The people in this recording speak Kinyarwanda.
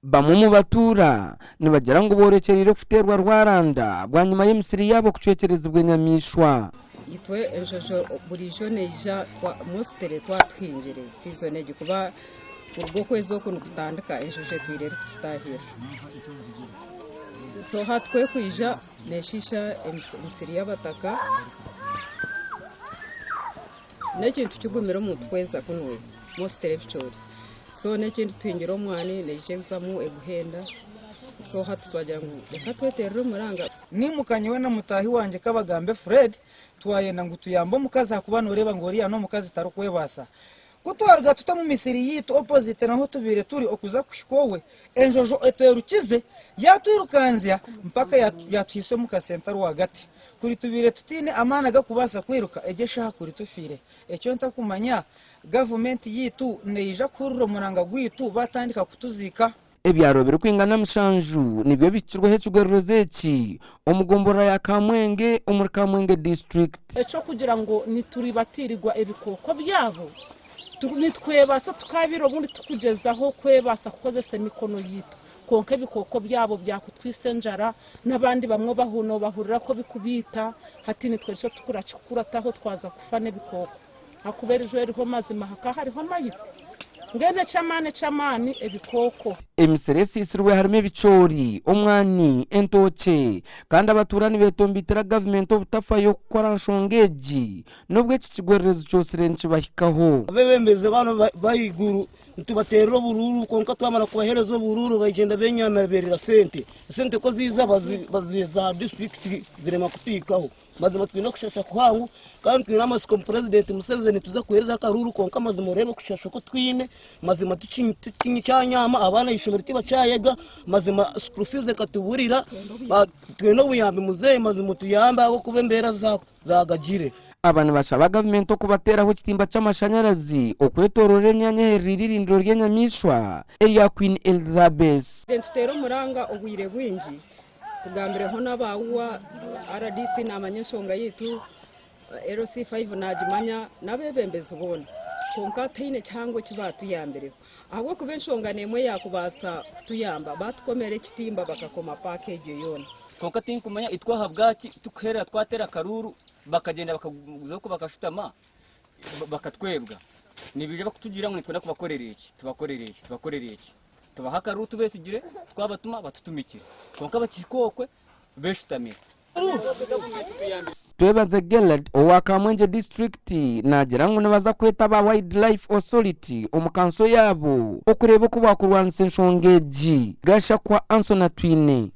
bamwe mu batura nibagira ngo borekerere kuterwa rwaranda bwa nyuma y'emisiri yabo kucekerezebwe nyamishwa itwe enjojo buri jone ija mostere twatwinjire season kuba urwo kwezi okuno kutandika enjojo twirero kutahira so hatwe kwija neshisha emisiri y'abataka nekintu kigumira mu tweza kunwe mostere bichori so nekintu twinjira omwani nejezamu eguhenda so hatu twagira ngo reka tweterere umuranga nimukanye we na mutahi wanje kabagambe Fred twayenda ngo tuyambo mukazi akuba noreba ngo riya no mukazi tarukwebasa kutwarga tuta mu misiri yitu opposite naho tubire turi okuza kushikowe enjojo eterukize yatwirukanzya mpaka yatwise mu kasenta rwagati kuri tubire tutine amana gakubasa kwiruka egesha kuri tufire ecyo ntakumanya government yitu neija kururo muranga gwitu batandika kutuzika ebyaro biri kwingana mushanju nibyo bikirwa hecugwerero zeki omugombora ya Kamwenge omuri Kamwenge district eco kugira ngo nituri batirirwa ebikoko byabo nitwebasa tukabiro bundi tukugezaho kwebasa kukozesa emikono yitu konke bikoko byabo byakutwisenjara nabandi bamwe bahuno bahurira ko bikubita hati nitwe cyo tukura kikura taho twaza kufane bikoko hakuberijwe riho mazima hariho amayiti ngene chamani ebikoko emiseresi isirwe harimo ebicori omwani entoke kandi abaturani betombitira government obutafayo gukora nshongeji nobwe kikigwererezo cyose nkibahikaho bebembeze bano bayiguru tubaterero bururu konka twamana kubaherezo bururu bagenda benyamerera sente ko ziza baziza district zirema kutikaho mazima twino kushasha kuhangu kandi twina amasiko president Museveni tuza kuhereza karuru konka mazima rebo kushasha ko twine mazima tukinyi cyanyama abana ishomero tiba cyayega mazima school fees katuburira twino buyambe muzeyi mazima tuyamba aho kubembera zagagire abantu bashaba government okubateraho kitimba cy'amashanyarazi okwetorora emyanya heririndiro ry'enyamishwa eya Queen Elizabeth dentero muranga obwire bwingi tugambireho n'abawa RDC n'amanyeshonga yitu LC5 najimanya nabebembezi bona konka tine cyangwa kibatuyambireho ahubwo kubenshonga nemwe yakubasa kutuyamba batukomere kitimba bakakoma package yona konka tin kumanya itwaha bwaki tukhera twatera karuru bakagenda bakaguza ko bakashutama bakatwebwa nibije bakutugira ngo nitwe nakubakorera iki tubaha karuru tubesigire twabatuma batutumikira konka bakikokwe beshutamira twebaze Gellad owa Kamwenge district nagira ngo nabaza kweta ba wildlife authority omukanso yabo okureba ko bakurwanise nshongeji gasha kwa Ansona Twine